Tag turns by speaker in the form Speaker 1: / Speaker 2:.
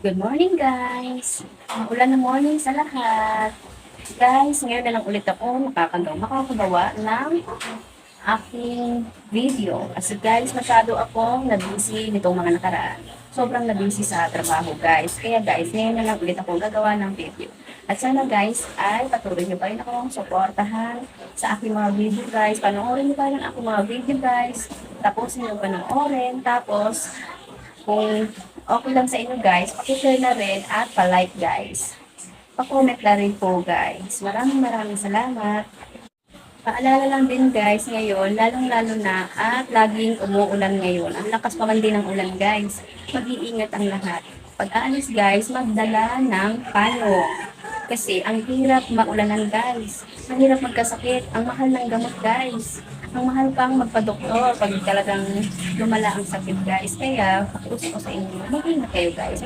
Speaker 1: Good morning guys! Ulan na morning sa lahat. Guys, ngayon na lang ulit ako makakagawa ng aking video. Kasi guys, masyado akong nabusy nitong mga nakaraan. Sobrang nabusy sa trabaho guys. Kaya guys, ngayon na lang ulit ako gagawa ng video. At sana guys, ay patuloy nyo pa rin akong suportahan sa aking mga video guys. Panoorin nyo pa rin aking mga video guys. Tapusin nyo panoorin. Tapos, kung okay lang sa inyo guys, pakishare na rin at pa-like guys. Pa-comment na rin po guys. Maraming salamat. Paalala lang din guys, ngayon, lalong-lalo na at laging umuulan ngayon. Ang lakas pa man din ng ulan guys. Mag-iingat ang lahat. Pag aalis guys, magdala ng palo. Kasi ang hirap maulanan guys. Mahirap magkasakit. Ang mahal ng gamot guys. Ang mahal pang magpa-doktor pag talagang lumala ang sakit guys. Kaya, pakiusap ko sa inyo, mag-ingat kayo guys.